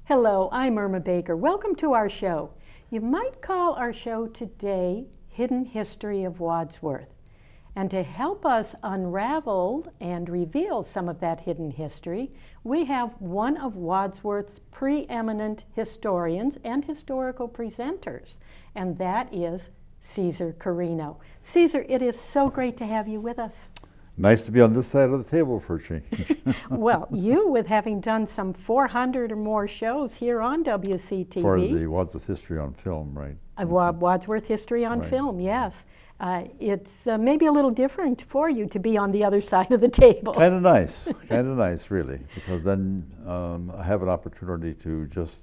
Hello, I'm Irma Baker. Welcome to our show. You might call our show today Hidden History of Wadsworth. And to help us unravel and reveal some of that hidden history, we have one of Wadsworth's preeminent historians and historical presenters, and that is Caesar Carino. Caesar, it is so great to have you with us. Nice to be on this side of the table for a change. Well, you with having done some 400 or more shows here on WCTV. For the Wadsworth History on Film, right? Wadsworth History on Film, yes. It's maybe a little different for you to be on the other side of the table. Kind of nice, really, because then I have an opportunity to just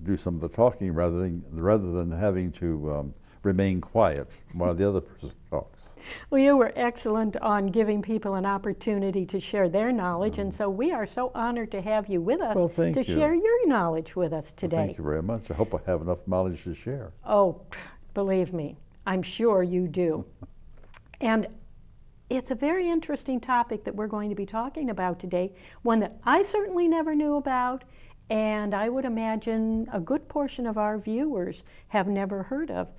do some of the talking rather than having to remain quiet while the other person talks. Well, you were excellent on giving people an opportunity to share their knowledge, and so we are so honored to have you with us to share your knowledge with us today. Well, thank you very much. I hope I have enough knowledge to share. Oh, believe me, I'm sure you do. And it's a very interesting topic that we're going to be talking about today, one that I certainly never knew about, and I would imagine a good portion of our viewers have never heard of.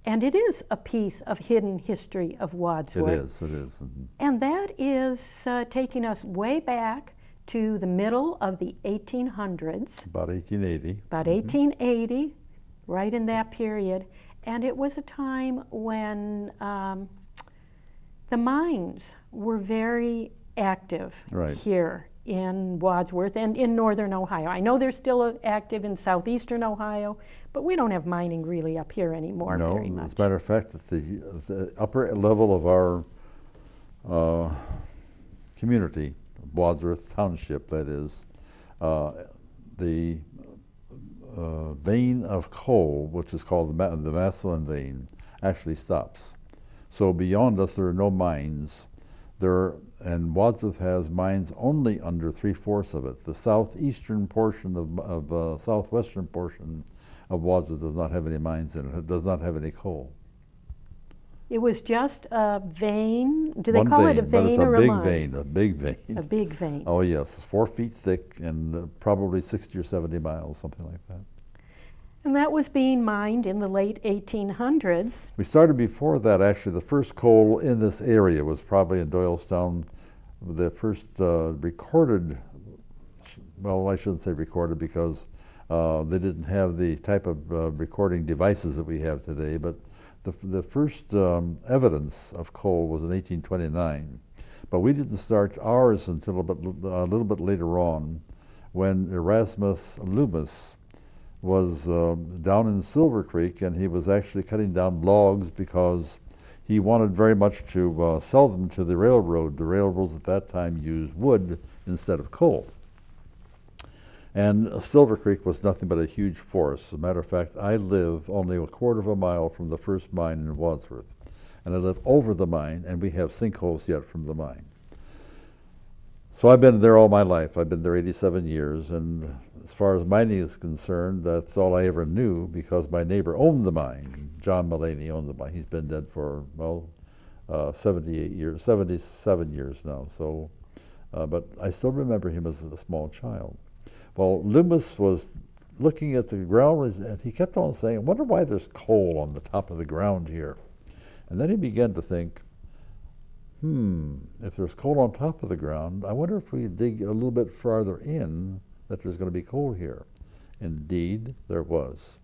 And it is a piece of hidden history of Wadsworth. It is. Mm-hmm. And that is taking us way back to the middle of the 1800s. About 1880. About 1880, right in that period. And it was a time when the mines were very active here in Wadsworth and in northern Ohio. I know they're still active in southeastern Ohio, but we don't have mining really up here anymore very much. As a matter of fact, at the upper level of our community, Wadsworth Township, that is, the vein of coal, which is called the Massillon vein, actually stops. So beyond us, there are no mines. And Wadsworth has mines only under 3/4 of it. The southeastern portion southwestern portion of Wadsworth does not have any mines in it. It does not have any coal. It was just a vein. Do they call it a vein or a mine? A big vein. A big vein. Oh yes, 4 feet thick and probably 60 or 70 miles, something like that. And that was being mined in the late 1800s. We started before that, actually. The first coal in this area was probably in Doylestown. The first recorded, well, I shouldn't say recorded because they didn't have the type of recording devices that we have today, but the first evidence of coal was in 1829. But we didn't start ours until a little bit later on, when Erasmus Loomis was down in Silver Creek, and he was actually cutting down logs because he wanted very much to sell them to the railroad. The railroads at that time used wood instead of coal. And Silver Creek was nothing but a huge forest. As a matter of fact, I live only 1/4 of a mile from the first mine in Wadsworth. And I live over the mine, and we have sinkholes yet from the mine. So I've been there all my life. I've been there 87 years, and as far as mining is concerned, that's all I ever knew because my neighbor owned the mine. John Mullaney owned the mine. He's been dead for, 77 years now. So, but I still remember him as a small child. Well, Loomis was looking at the ground, and he kept on saying, I wonder why there's coal on the top of the ground here. And then he began to think, if there's coal on top of the ground, I wonder if we dig a little bit farther in that there's going to be coal here. Indeed, there was.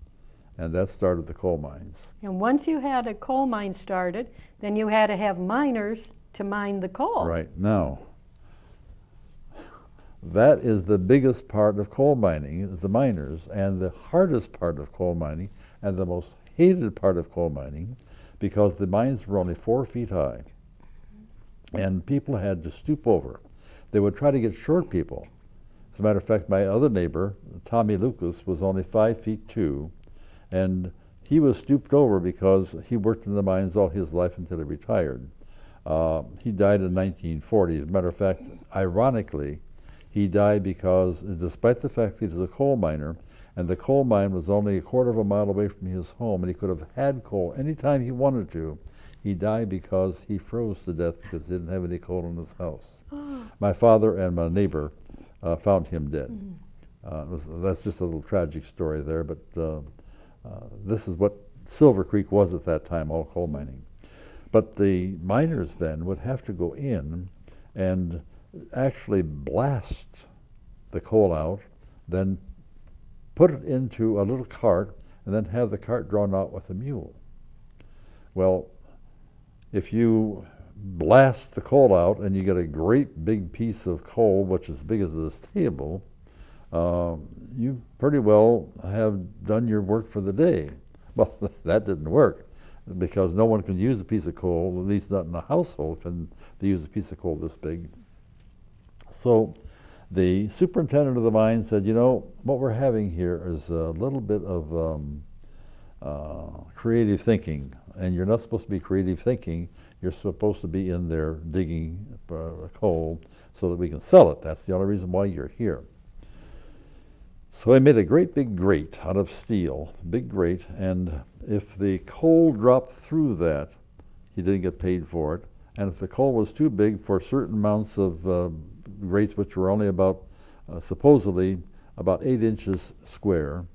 And that started the coal mines. And once you had a coal mine started, then you had to have miners to mine the coal. Right. Now, that is the biggest part of coal mining, is the miners, and the hardest part of coal mining, and the most hated part of coal mining, because the mines were only 4 feet high. And people had to stoop over. They would try to get short people. As a matter of fact, my other neighbor, Tommy Lucas, was only 5'2", and he was stooped over because he worked in the mines all his life until he retired. He died in 1940. As a matter of fact, ironically, he died because, despite the fact that he was a coal miner, and the coal mine was only 1/4 of a mile away from his home, and he could have had coal anytime he wanted to, he died because he froze to death because he didn't have any coal in his house. My father and my neighbor found him dead. That's just a little tragic story there, but this is what Silver Creek was at that time, all coal mining. But the miners then would have to go in and actually blast the coal out, then put it into a little cart, and then have the cart drawn out with a mule. Well, if you blast the coal out and you get a great big piece of coal, which is as big as this table, you pretty well have done your work for the day. Well, that didn't work, because no one can use a piece of coal, at least not in a household can they use a piece of coal this big. So the superintendent of the mine said, you know, what we're having here is a little bit of creative thinking, and you're not supposed to be creative thinking, you're supposed to be in there digging coal so that we can sell it. That's the only reason why you're here. So he made a great big grate out of steel, big grate, and if the coal dropped through that, he didn't get paid for it. And if the coal was too big for certain amounts of grates, which were only about, supposedly, about 8 inches square,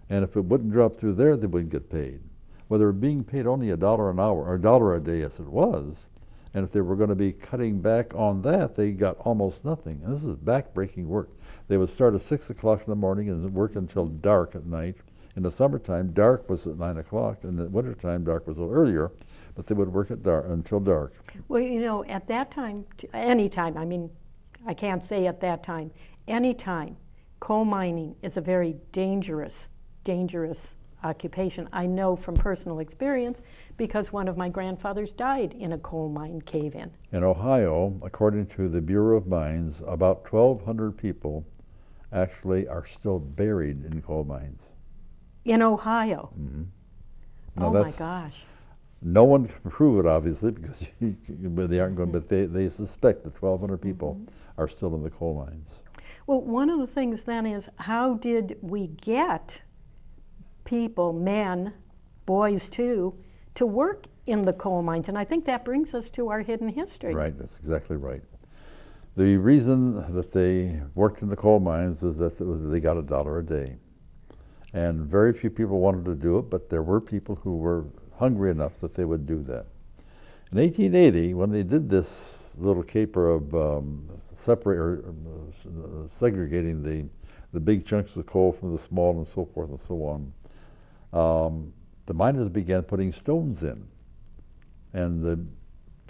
and if it wouldn't drop through there, they wouldn't get paid. Well, they were being paid only $1 an hour, or $1 a day as it was, and if they were going to be cutting back on that, they got almost nothing. And this is back-breaking work. They would start at 6 o'clock in the morning and work until dark at night. In the summertime, dark was at 9 o'clock. In the wintertime, dark was a little earlier, but they would work at dark until dark. Well, you know, at that time, any time, I mean, I can't say at that time, any time, coal mining is a very dangerous occupation. I know from personal experience because one of my grandfathers died in a coal mine cave-in. In Ohio, according to the Bureau of Mines, about 1,200 people actually are still buried in coal mines. In Ohio? Mm-hmm. Oh my gosh. No one can prove it, obviously, because they aren't going, but they suspect that 1,200 people are still in the coal mines. Well, one of the things then is, how did we get people, men, boys too, to work in the coal mines? And I think that brings us to our hidden history. Right, that's exactly right. The reason that they worked in the coal mines is that they got $1 a day. And very few people wanted to do it, but there were people who were hungry enough that they would do that. In 1880, when they did this little caper of segregating the big chunks of coal from the small and so forth and so on, the miners began putting stones in. And the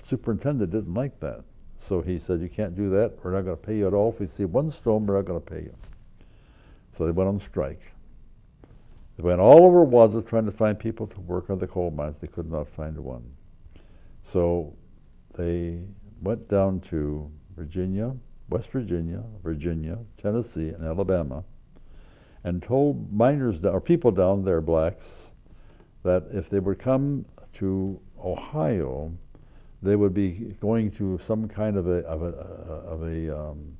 superintendent didn't like that. So he said, you can't do that, we're not going to pay you at all. If we see one stone, we're not going to pay you. So they went on strike. They went all over Wadsworth trying to find people to work on the coal mines. They could not find one. So they went down to Virginia, West Virginia, Tennessee, and Alabama, and told miners, or people down there, blacks, that if they would come to Ohio, they would be going to some kind of an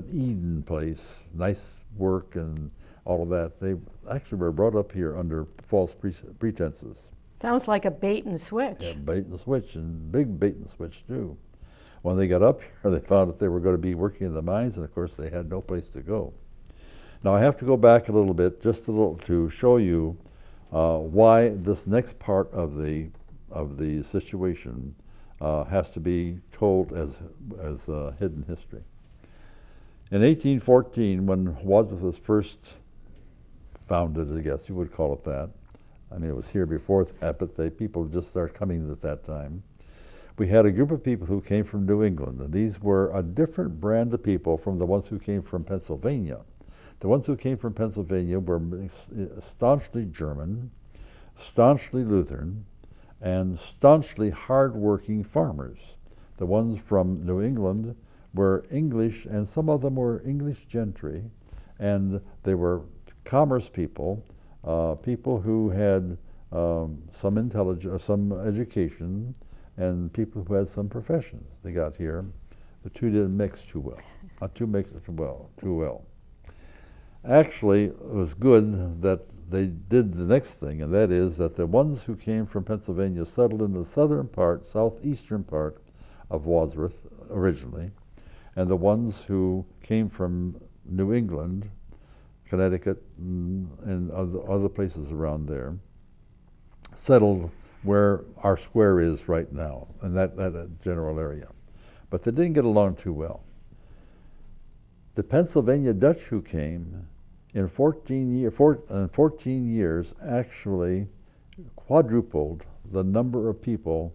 Eden place, nice work and all of that. They actually were brought up here under false pretenses. Sounds like a bait and switch. Yeah, bait and switch, and big bait and switch too. When they got up here, they found that they were going to be working in the mines, and of course they had no place to go. Now I have to go back a little bit, just a little, to show you why this next part of the situation has to be told as hidden history. In 1814, when Wadsworth was first founded, I guess you would call it that. I mean, it was here before that, but people just started coming at that time. We had a group of people who came from New England, and these were a different brand of people from the ones who came from Pennsylvania. The ones who came from Pennsylvania were staunchly German, staunchly Lutheran, and staunchly hard-working farmers. The ones from New England were English, and some of them were English gentry, and they were commerce people, people who had some intelligence, or some education, and people who had some professions. They got here. The two didn't mix too well. Not too mixed too well. Actually, it was good that they did the next thing, and that is that the ones who came from Pennsylvania settled in the southern part, southeastern part of Wadsworth originally, and the ones who came from New England Connecticut, and other places around there, settled where our square is right now, in that general area. But they didn't get along too well. The Pennsylvania Dutch who came in 14 years actually quadrupled the number of people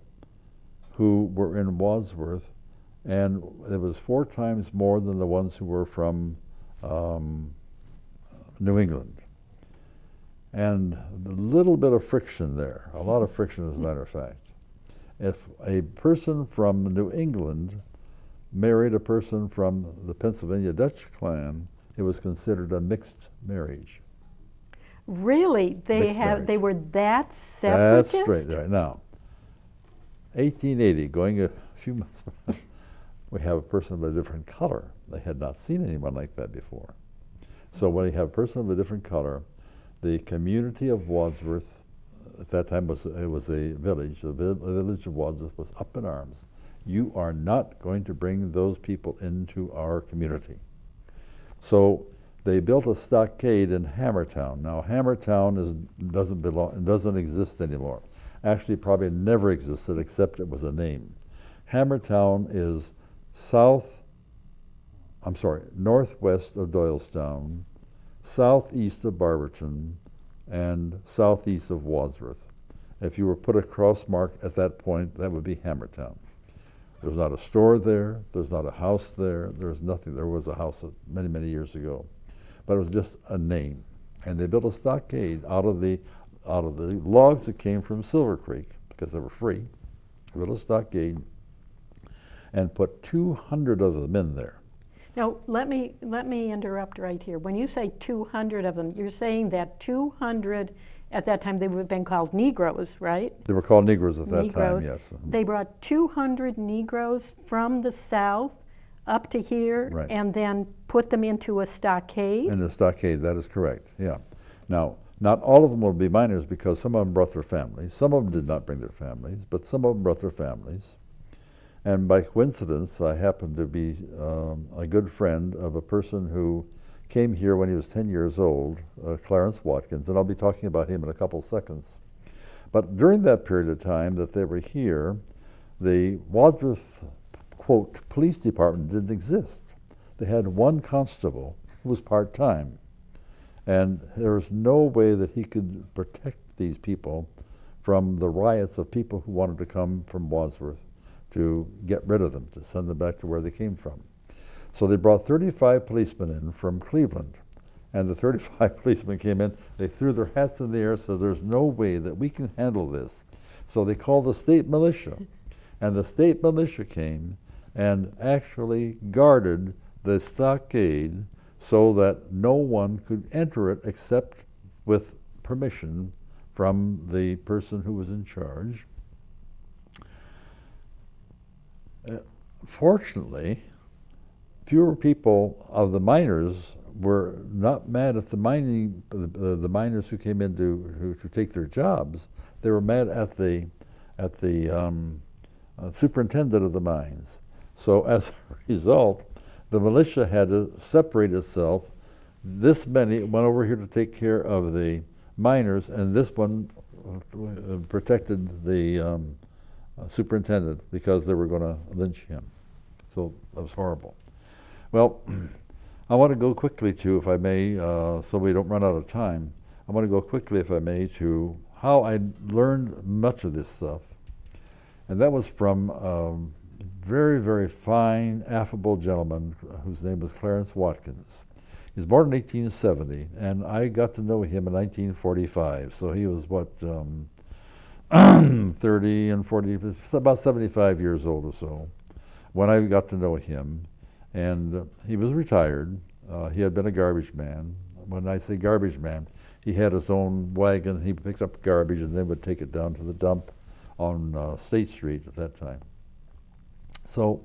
who were in Wadsworth, and it was 4 times more than the ones who were from New England. And a little bit of friction there, a lot of friction as a matter of fact. If a person from New England married a person from the Pennsylvania Dutch clan, it was considered a mixed marriage. Really? They were that separatist? That's straight. Right. Now, 1880, going a few months back, we have a person of a different color. They had not seen anyone like that before. So when you have a person of a different color, the community of Wadsworth, at that time it was a village. The village of Wadsworth was up in arms. You are not going to bring those people into our community. So they built a stockade in Hammertown. Now Hammertown doesn't exist anymore. Actually, probably never existed except it was a name. Hammertown is northwest of Doylestown, southeast of Barberton, and southeast of Wadsworth. If you were put a cross mark at that point, that would be Hammertown. There's not a store there, there's not a house there, there's nothing. There was a house many, many years ago, but it was just a name. And they built a stockade out of the logs that came from Silver Creek, because they were free. They built a stockade and put 200 of them in there. Now, let me interrupt right here. When you say 200 of them, you're saying that 200, at that time they would have been called Negroes, right? They were called Negroes at that time, yes. They brought 200 Negroes from the South up to here, right, and then put them into a stockade? In the stockade, that is correct, yeah. Now, not all of them will be miners because some of them brought their families. Some of them did not bring their families, but some of them brought their families. And by coincidence, I happened to be a good friend of a person who came here when he was 10 years old, Clarence Watkins, and I'll be talking about him in a couple seconds. But during that period of time that they were here, the Wadsworth, quote, police department didn't exist. They had one constable who was part-time. And there was no way that he could protect these people from the riots of people who wanted to come from Wadsworth to get rid of them, to send them back to where they came from. So they brought 35 policemen in from Cleveland, and the 35 policemen came in, they threw their hats in the air, so there's no way that we can handle this. So they called the state militia, and the state militia came and actually guarded the stockade so that no one could enter it except with permission from the person who was in charge. Fortunately, fewer people of the miners were not mad at the miners who came in to take their jobs. They were mad at the superintendent of the mines. So as a result, the militia had to separate itself. This many went over here to take care of the miners, and this one protected the superintendent because they were going to lynch him. So that was horrible. Well, I want to go quickly to, if I may, so we don't run out of time, I want to go quickly, if I may, to how I learned much of this stuff. And that was from a very, very fine, affable gentleman whose name was Clarence Watkins. He was born in 1870, and I got to know him in 1945. So he was, what, 30 and 40, about 75 years old or so, when I got to know him. And he was retired. He had been a garbage man. When I say garbage man, he had his own wagon. He picked up garbage and then would take it down to the dump on State Street at that time. So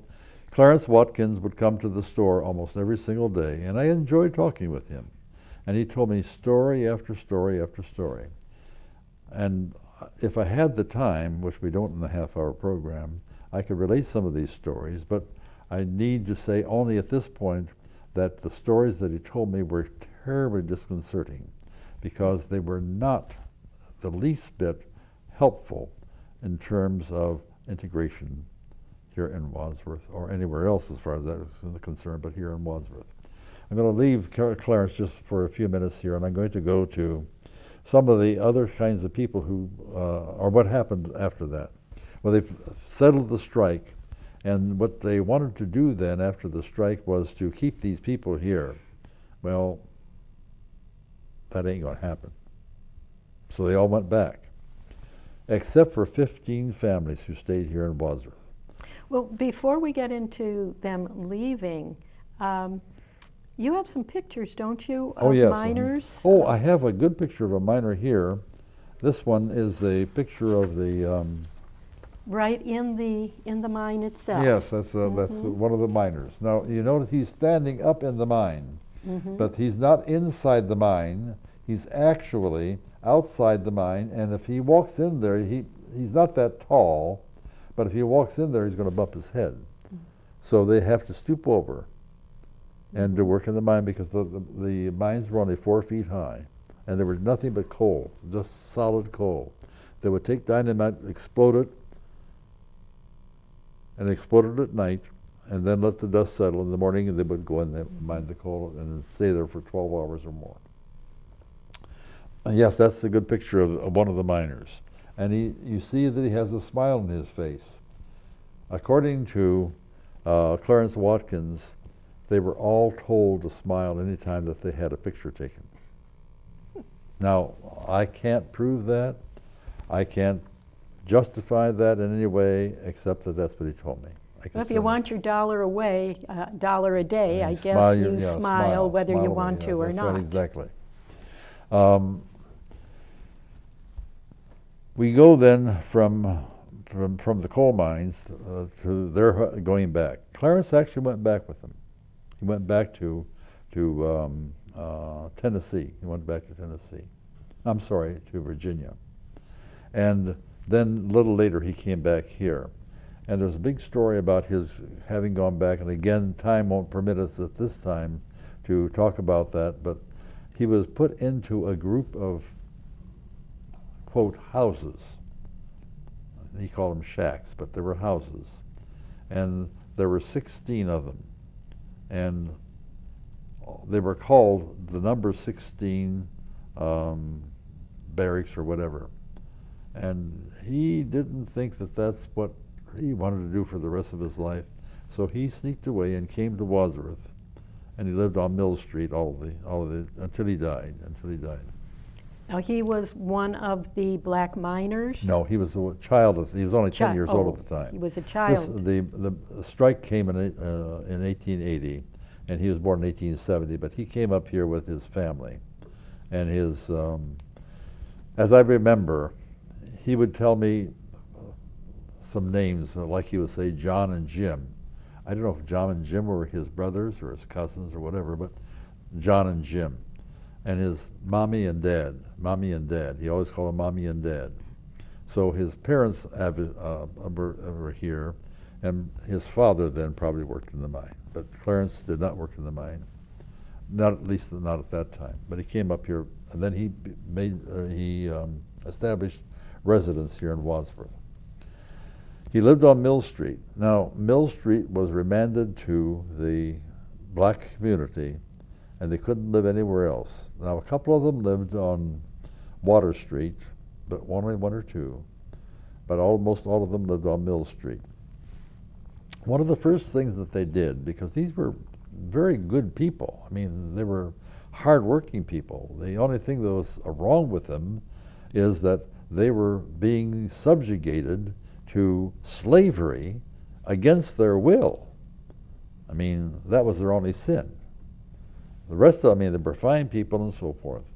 Clarence Watkins would come to the store almost every single day, and I enjoyed talking with him. And he told me story after story after story. And if I had the time, which we don't in the half-hour program, I could relate some of these stories, but I need to say only at this point that the stories that he told me were terribly disconcerting because they were not the least bit helpful in terms of integration here in Wadsworth or anywhere else as far as that is concerned, but here in Wadsworth. I'm going to leave Clarence just for a few minutes here, and I'm going to go to some of the other kinds of people who, or what happened after that. Well, they've settled the strike, and what they wanted to do then after the strike was to keep these people here. Well, that ain't going to happen. So they all went back, except for 15 families who stayed here in Wadsworth. Well, before we get into them leaving, you have some pictures, don't you, of miners? Oh, I have a good picture of a miner here. This one is a picture of the... right in the mine itself. Yes, that's one of the miners. Now, you notice he's standing up in the mine, but he's not inside the mine. He's actually outside the mine, and if he walks in there, he's not that tall, but if he walks in there, he's going to bump his head. So they have to stoop over and to work in the mine because the mines were only 4 feet high, and there was nothing but coal, just solid coal. They would take dynamite, explode it, and explode it at night, and then let the dust settle in the morning, and they would go in there, mine the coal, and stay there for 12 hours or more. Yes, that's a good picture of one of the miners. And you see that he has a smile on his face. According to Clarence Watkins, they were all told to smile any time that they had a picture taken. Now, I can't prove that. I can't justify that in any way, except that that's what he told me. Well, if you want your $1 away, $1 a day, I guess you smile whether you want to or not. Right, exactly. We go then from the coal mines to their going back. Clarence actually went back with them. He went back to Tennessee. He went back to Tennessee. I'm sorry, to Virginia. And then a little later he came back here. And there's a big story about his having gone back, and again, time won't permit us at this time to talk about that, but he was put into a group of, quote, houses. He called them shacks, but they were houses. And there were 16 of them. And they were called the number 16 barracks or whatever. And he didn't think that that's what he wanted to do for the rest of his life. So he sneaked away and came to Wadsworth. And he lived on Mill Street until he died. Now, he was one of the black miners? No, he was a child. He was only 10 years old at the time. He was a child. The strike came in 1880, and he was born in 1870, but he came up here with his family. And his, as I remember, he would tell me some names, like he would say John and Jim. I don't know if John and Jim were his brothers or his cousins or whatever, but John and Jim. And his mommy and dad. He always called them mommy and dad. So his parents were here, and his father then probably worked in the mine. But Clarence did not work in the mine, at least not at that time. But he came up here, and then he established residence here in Wadsworth. He lived on Mill Street. Now, Mill Street was remanded to the black community, and they couldn't live anywhere else. Now, a couple of them lived on Water Street, but only one or two. But almost all of them lived on Mill Street. One of the first things that they did, because these were very good people, I mean, they were hard-working people. The only thing that was wrong with them is that they were being subjugated to slavery against their will. I mean, that was their only sin. The rest of them, I mean, they were fine people and so forth.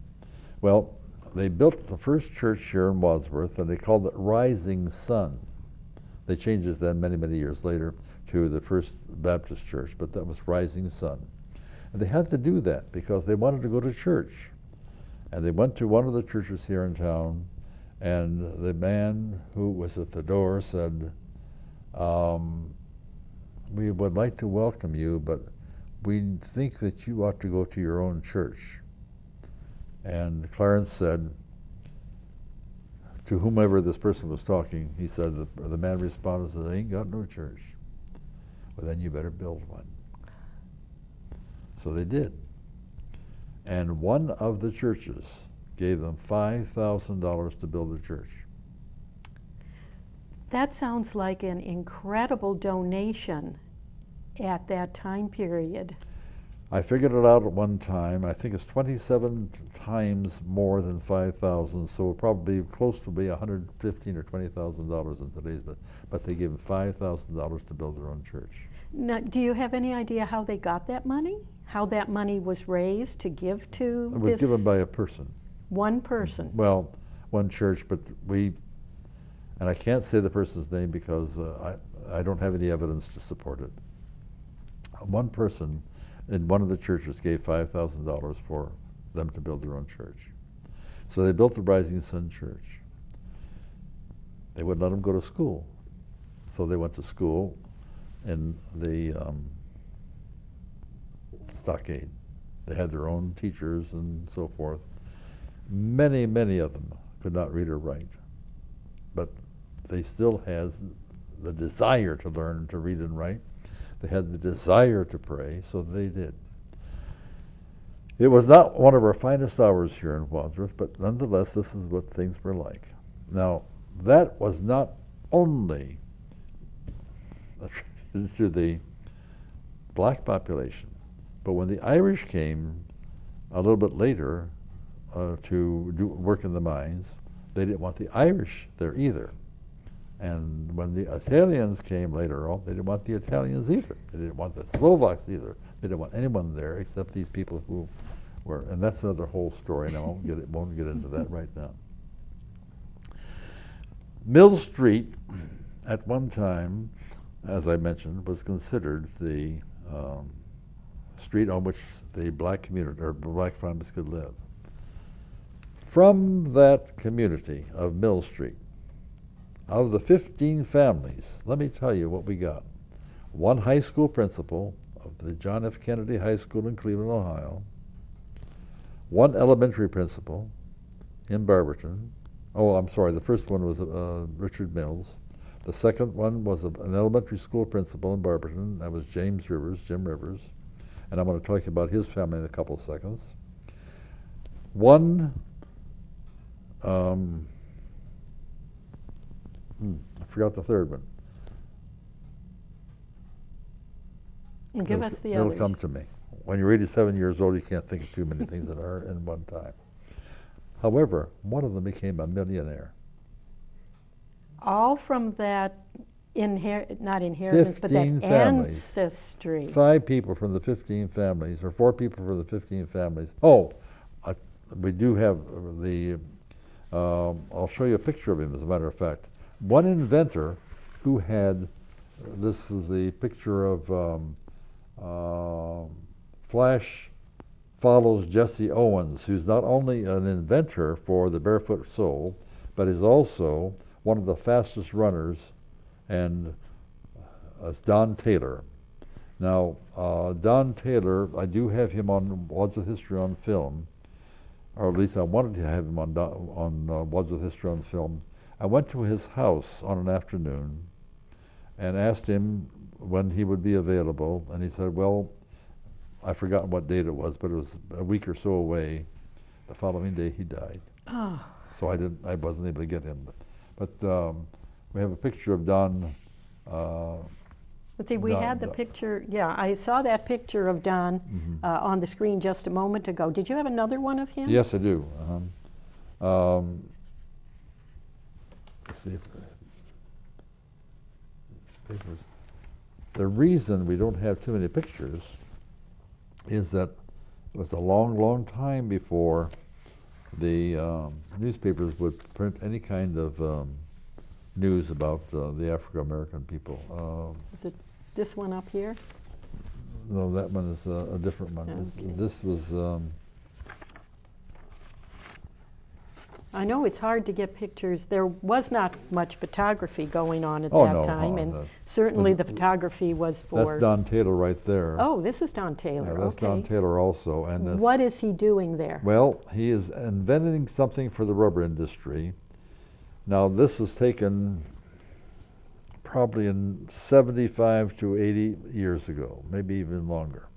Well, they built the first church here in Wadsworth, and they called it Rising Sun. They changed it then many, many years later to the First Baptist Church, but that was Rising Sun. And they had to do that because they wanted to go to church. And they went to one of the churches here in town, and the man who was at the door said, we would like to welcome you, but we think that you ought to go to your own church. And Clarence said, to whomever this person was talking, he said, the man responded, said, "I ain't got no church." "Well, then you better build one." So they did. And one of the churches gave them $5,000 to build a church. That sounds like an incredible donation at that time period. I figured it out at one time. I think it's 27 times more than 5,000, so it'll probably be close to be $115,000 or $20,000 in today's, but they gave them $5,000 to build their own church. Now, do you have any idea how they got that money? How that money was raised to give to It was this given by a person. one person? Well, one church, but and I can't say the person's name because I don't have any evidence to support it. One person in one of the churches gave $5,000 for them to build their own church. So they built the Rising Sun Church. They wouldn't let them go to school. So they went to school in the stockade. They had their own teachers and so forth. Many, many of them could not read or write, but they still had the desire to learn to read and write. They had the desire to pray, so they did. It was not one of our finest hours here in Wadsworth, but nonetheless, this is what things were like. Now, that was not only attributed to the black population, but when the Irish came a little bit later to do work in the mines, they didn't want the Irish there either. And when the Italians came later on, they didn't want the Italians either. They didn't want the Slovaks either. They didn't want anyone there except these people who were, and that's another whole story, and I won't get into that right now. Mill Street, at one time, as I mentioned, was considered the street on which the black community, or black families could live. From that community of Mill Street, of the 15 families, let me tell you what we got. One high school principal of the John F. Kennedy High School in Cleveland, Ohio. One elementary principal in Barberton. Oh, I'm sorry, the first one was Richard Mills. The second one was an elementary school principal in Barberton. That was Jim Rivers. And I'm going to talk about his family in a couple of seconds. One, I forgot the third one. And give us the others. It'll come to me. When you're 87 years old, you can't think of too many things that are in one time. However, one of them became a millionaire. All from that, not inheritance, but that families. ancestry. 5 people from the 15 families, or 4 people from the 15 families. Oh, we do have the, I'll show you a picture of him, as a matter of fact. One inventor who had, this is the picture of Flash follows Jesse Owens, who's not only an inventor for the barefoot sole, but is also one of the fastest runners, and it's Don Taylor. Now, Don Taylor, I do have him on Wadsworth History on Film, or at least I wanted to have him on Wadsworth History on Film. I went to his house on an afternoon and asked him when he would be available, and he said, well, I've forgotten what date it was, but it was a week or so away. The following day he died. Oh. So I wasn't able to get him. But we have a picture of Don. Let's see, we had the picture, yeah, I saw that picture of Don on the screen just a moment ago. Did you have another one of him? Yes, I do. Let's see. The reason we don't have too many pictures is that it was a long, long time before the newspapers would print any kind of news about the African-American people. Is it this one up here? No, that one is a different one. Okay. This was... I know it's hard to get pictures. There was not much photography going on at Oh, that no, time, and no. certainly the photography was for... That's Don Taylor right there. Oh, this is Don Taylor, Yeah, that's okay. Don Taylor also. And this, What is he doing there? well, he is inventing something for the rubber industry. Now, this was taken probably in 75 to 80 years ago, maybe even longer.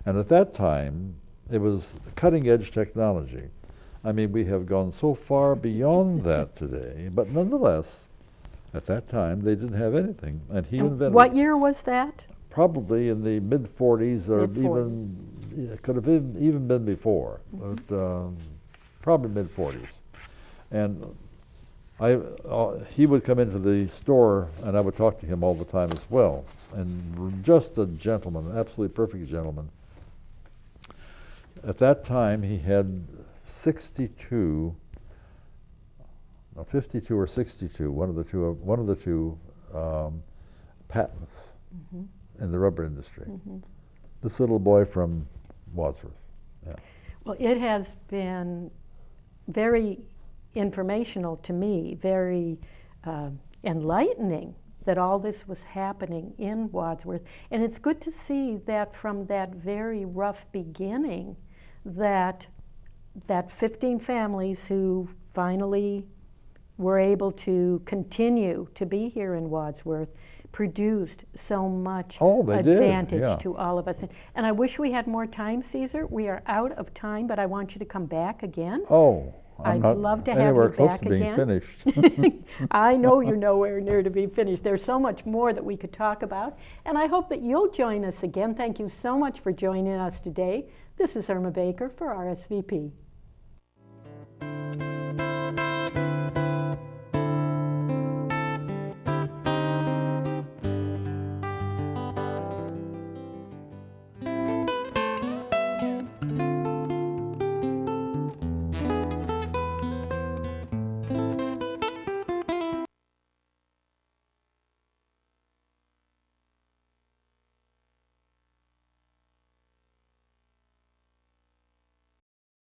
And at that time, it was cutting-edge technology. I mean, we have gone so far beyond that today, but nonetheless, at that time, they didn't have anything. And he invented What year was that? probably in the mid-40s, or Mid-40s. even, it could have even been before, but probably mid-40s. And he would come into the store, and I would talk to him all the time as well. And just a gentleman, absolutely perfect gentleman. At that time, he had 52 or 62, one of the two patents in the rubber industry. This little boy from Wadsworth. Yeah. Well, it has been very informational to me, very enlightening that all this was happening in Wadsworth. And it's good to see that from that very rough beginning, that 15 families who finally were able to continue to be here in Wadsworth produced so much advantage to all of us. And I wish we had more time, Caesar. We are out of time, but I want you to come back again. Oh, I'd love to have you back again. Finished. I know you're nowhere near to be finished. There's so much more that we could talk about, and I hope that you'll join us again. Thank you so much for joining us today. This is Irma Baker for RSVP.